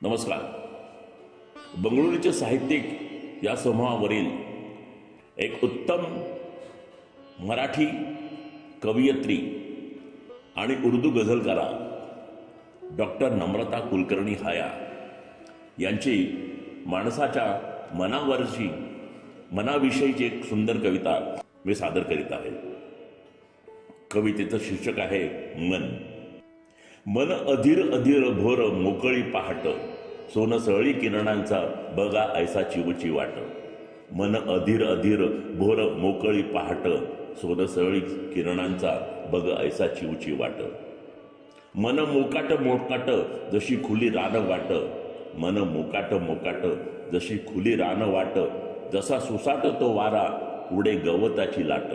नमस्कार. बंगळुरूचे साहित्यिक या समूहावरील एक उत्तम मराठी कवयित्री आणि उर्दू गझलकारा डॉक्टर नम्रता कुलकर्णी हाया यांची माणसाच्या मनाविषयीची एक सुंदर कविता मी सादर करीत आहे. कवितेचं शीर्षक आहे मन. मन अधीर अधीर भोर मोकळी पहाट, सोनसळी किरणांचा बघा ऐसा चिवची वाट. मन अधीर अधीर भोर मोकळी पहाट, सोनसळी किरणांचा बघ ऐसा चिवची वाट. मन मोकाट मोकाट जशी खुली रान वाट, मन मोकाट मोकाट जशी खुली रान वाट. जसा सुसाट तो वारा उडे गवताची लाट.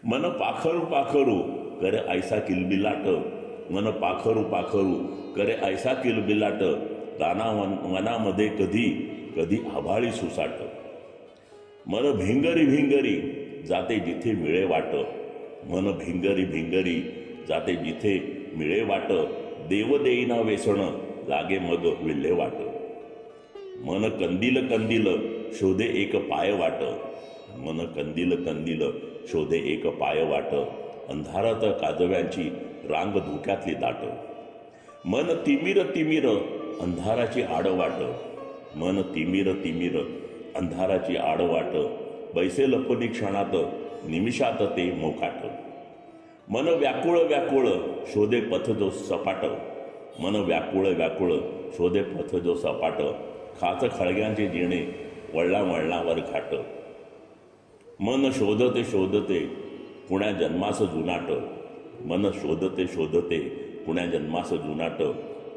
मन पाखरू पाखरू करे ऐसा किलबिलाट, मन पाखरू पाखरू करे ऐसा किलबिलाट. दाना वनामध्ये कधी कधी आभाळी सुसाट. मन भिंगरी भिंगरी जाते जिथे मिळे वाट, मन भिंगरी भिंगरी जाते जिथे मिळे वाट. देव देईना वेसण लागे मग विल्हे वाट. मन कंदील कंदील शोधे एक पाय वाट, मन कंदील कंदील शोधे एक पाय वाट. अंधारात काजव्यांची रांग धुक्यातली दाट. मन तिमिर तिमिर अंधाराची आडवाट, मन तिमिर तिमिर अंधाराची आडवाट. बैसे लपणी क्षणात निमिषात ते मोकाट. मन व्याकुळ व्याकुळ शोधे पथ जो सपाट, मन व्याकुळ व्याकुळ शोधे पथ जो सपाट. खाच खळग्यांचे जिणे वळला वळणावर घाट. मन शोधते शोधते पुण्या जन्मास जुनाट, मन शोधते शोधते पुण्या जन्मास जुनाट.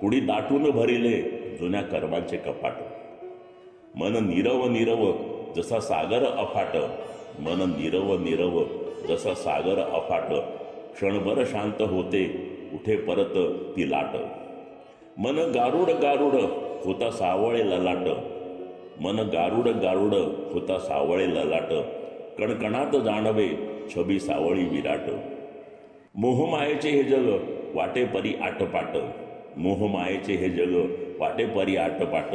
कुणी दाटून भरिले जुन्या कर्मांचे कपाट. मन नीरव नीरव जसा सागर अफाट, मन नीरव नीरव जसा सागर अफाट. क्षणभर शांत होते उठे परत ती लाट. मन गारुड गारुड होता सावळे ललाट, मन गारुड गारुड होता सावळे ललाट. कणकणात जाणवे छबी सावळी विराट. मोहमायेचे हे जग वाटे परी आटपाट, मोहमायेचे हे जग वाटे परी आटपाट.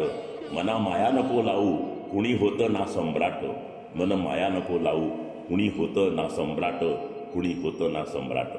मना माया नको लावू कुणी होतं ना सम्राट, मन माया नको लावू कुणी होतं ना सम्राट, कुणी होतं ना सम्राट.